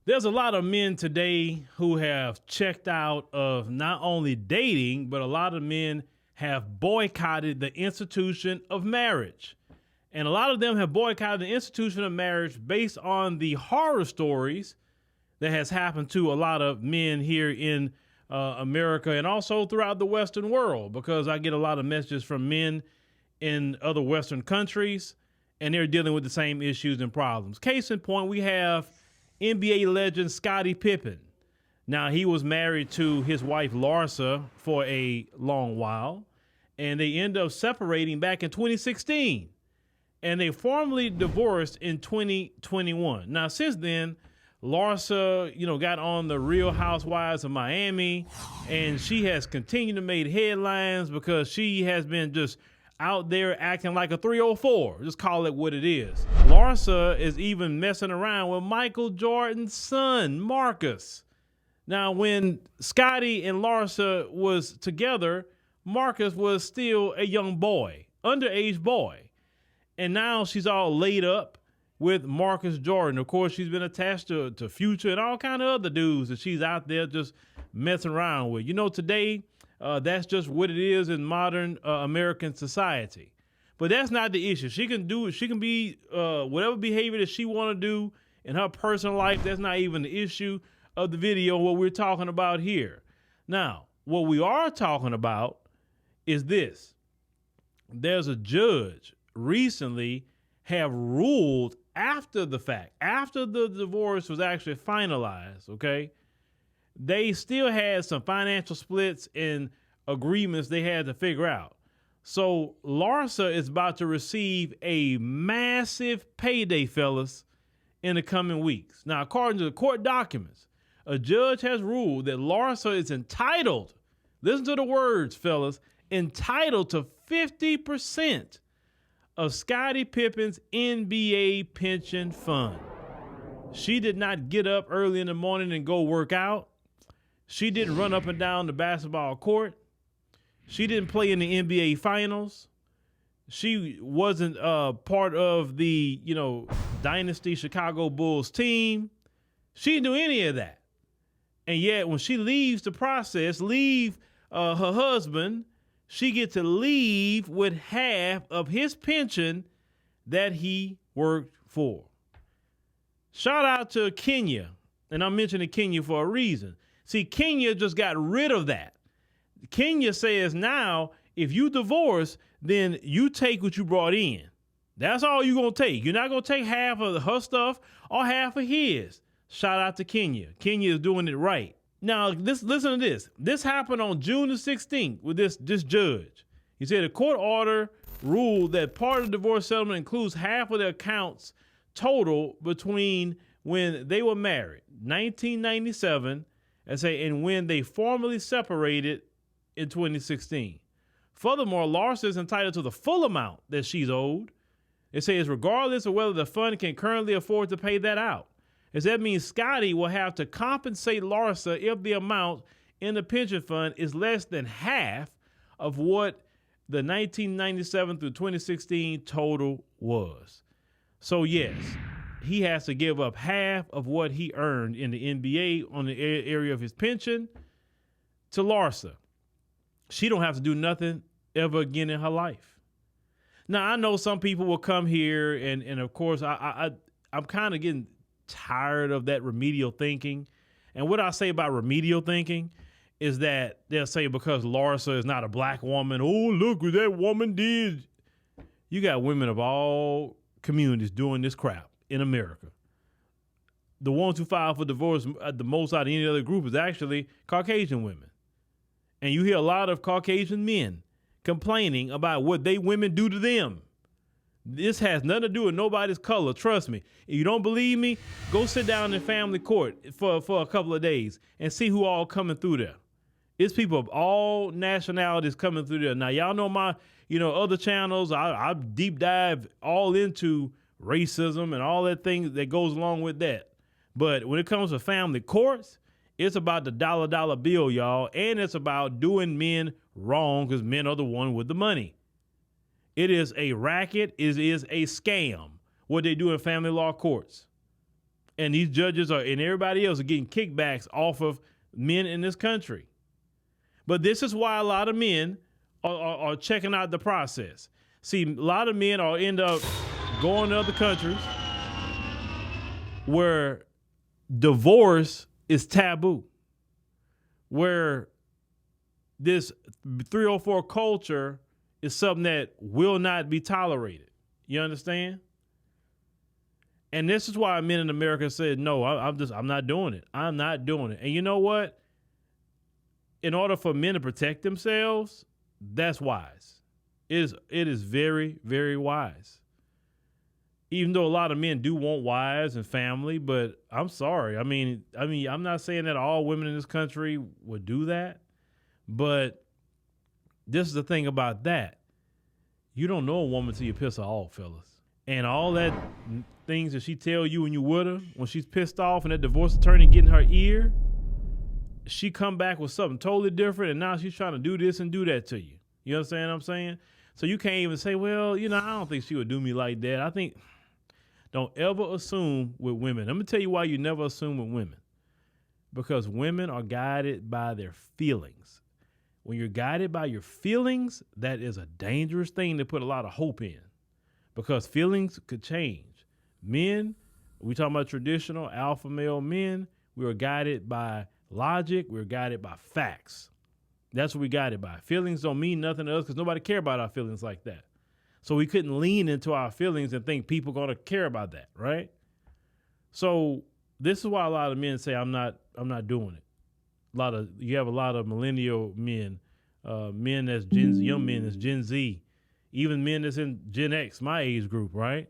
There's a lot of men today who have checked out of not only dating, but a lot of men have boycotted the institution of marriage. And a lot of them have boycotted the institution of marriage based on the horror stories that has happened to a lot of men here in America and also throughout the Western world, because I get a lot of messages from men in other Western countries, and they're dealing with the same issues and problems. Case in point, we have NBA legend Scottie Pippen. Now, he was married to his wife Larsa for a long while, and they ended up separating back in 2016. And they formally divorced in 2021. Now, since then, Larsa, got on the Real Housewives of Miami, and she has continued to make headlines because she has been just out there acting like a 304. Just call it what it is. Larsa is even messing around with Michael Jordan's son, Marcus. Now, when Scottie and Larsa was together, Marcus was still a young boy, underage boy. And now she's all laid up with Marcus Jordan. Of course, she's been attached to Future and all kind of other dudes that she's out there just messing around with. Today, that's just what it is in modern American society. But that's not the issue. She can be whatever behavior that she want to do in her personal life. That's not even the issue of the video, what we're talking about here. Now, what we are talking about is this. There's a judge recently have ruled after the fact, after the divorce was actually finalized, okay? They still had some financial splits and agreements they had to figure out. So Larsa is about to receive a massive payday, fellas, in the coming weeks. Now, according to the court documents, a judge has ruled that Larsa is entitled, listen to the words, fellas, entitled to 50% of Scottie Pippen's NBA pension fund. She did not get up early in the morning and go work out. She didn't run up and down the basketball court. She didn't play in the NBA finals. She wasn't part of the, Dynasty Chicago Bulls team. She didn't do any of that. And yet when she leaves the process, her husband, she gets to leave with half of his pension that he worked for. Shout out to Kenya. And I'm mentioning Kenya for a reason. See, Kenya just got rid of that. Kenya says now, if you divorce, then you take what you brought in. That's all you're going to take. You're not going to take half of her stuff or half of his. Shout out to Kenya. Kenya is doing it right. Now, listen to this. This happened on June the 16th with this judge. He said a court order ruled that part of the divorce settlement includes half of the accounts total between when they were married, 1997, and when they formally separated in 2016. Furthermore, Larsa is entitled to the full amount that she's owed. It says regardless of whether the fund can currently afford to pay that out. As that means Scottie will have to compensate Larsa if the amount in the pension fund is less than half of what the 1997 through 2016 total was. So yes, he has to give up half of what he earned in the NBA on the area of his pension to Larsa. She don't have to do nothing ever again in her life. Now, I know some people will come here and of course I'm kind of getting tired of that remedial thinking. And what I say about remedial thinking is that they'll say because Larsa is not a black woman, oh, look what that woman did. You got women of all communities doing this crap in America. The ones who file for divorce the most out of any other group is actually Caucasian women. And you hear a lot of Caucasian men complaining about what they women do to them. This has nothing to do with nobody's color. Trust me. If you don't believe me, go sit down in family court for a couple of days and see who all coming through there. It's people of all nationalities coming through there. Now, y'all know my, other channels. I deep dive all into racism and all that thing that goes along with that. But when it comes to family courts, it's about the dollar bill, y'all. And it's about doing men wrong because men are the one with the money. It is a racket. It is a scam what they do in family law courts. And these judges and everybody else are getting kickbacks off of men in this country. But this is why a lot of men are checking out the process. See, a lot of men end up going to other countries where divorce is taboo, where this 304 culture is something that will not be tolerated. You understand? And this is why men in America said, no, I'm not doing it. I'm not doing it. And you know what? In order for men to protect themselves, that's wise. It is very, very wise. Even though a lot of men do want wives and family, but I'm sorry. I mean, I'm not saying that all women in this country would do that, but this is the thing about that. You don't know a woman till you piss her off, fellas. And all that things that she tell you when you with her, when she's pissed off and that divorce attorney get in her ear, she come back with something totally different, and now she's trying to do this and do that to you. You understand what I'm saying? So you can't even say, well, I don't think she would do me like that. I think, don't ever assume with women. Let me tell you why you never assume with women. Because women are guided by their feelings. When you're guided by your feelings, that is a dangerous thing to put a lot of hope in. Because feelings could change. Men, we talking about traditional alpha male men, we are guided by logic, we're guided by facts. That's what we guided by. Feelings don't mean nothing to us because nobody care about our feelings like that. So we couldn't lean into our feelings and think people are going to care about that, right? So this is why a lot of men say, I'm not doing it. You have a lot of millennial men, men that's Gen Z, young men that's Gen Z, even men that's in Gen X, my age group, right?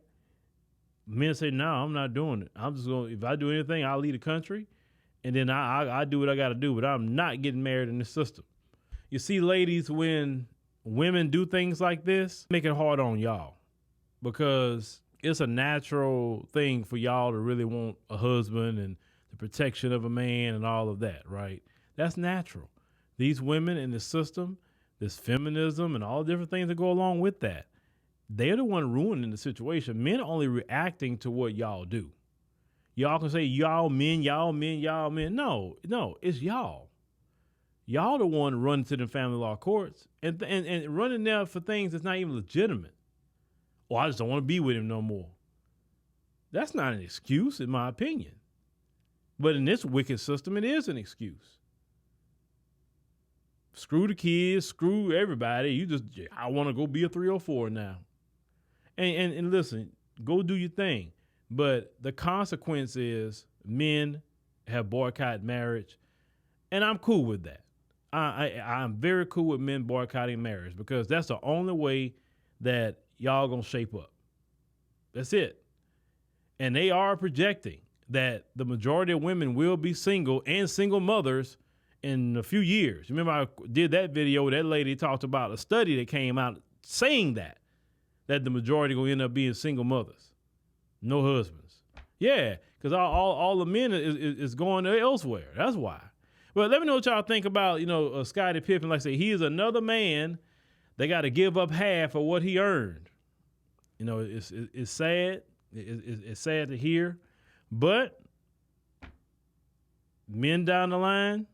Men say, no, I'm not doing it. I'm just going, if I do anything, I'll leave the country, and then I do what I got to do, but I'm not getting married in this system. You see, ladies, when women do things like this, make it hard on y'all because it's a natural thing for y'all to really want a husband and the protection of a man and all of that, right? That's natural. These women in the system, this feminism and all the different things that go along with that, they're the one ruining the situation. Men are only reacting to what y'all do. Y'all can say, y'all men, y'all men, y'all men. No, it's y'all. Y'all the one running to the family law courts and running there for things that's not even legitimate. Or I just don't want to be with him no more. That's not an excuse, in my opinion. But in this wicked system, it is an excuse. Screw the kids, screw everybody. I want to go be a 304 now. And listen, go do your thing. But the consequence is men have boycotted marriage. And I'm cool with that. I'm very cool with men boycotting marriage because that's the only way that y'all gonna shape up. That's it. And they are projecting that the majority of women will be single and single mothers in a few years. Remember I did that video where that lady talked about a study that came out saying that the majority gonna end up being single mothers. No husbands. Yeah, because all the men is going elsewhere. That's why. Well, let me know what y'all think about, Scottie Pippen. Like I say, he is another man that got to give up half of what he earned. It's sad. It's sad to hear. But men down the line,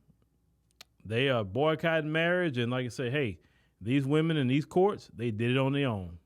they are boycotting marriage. And like I say, hey, these women in these courts, they did it on their own.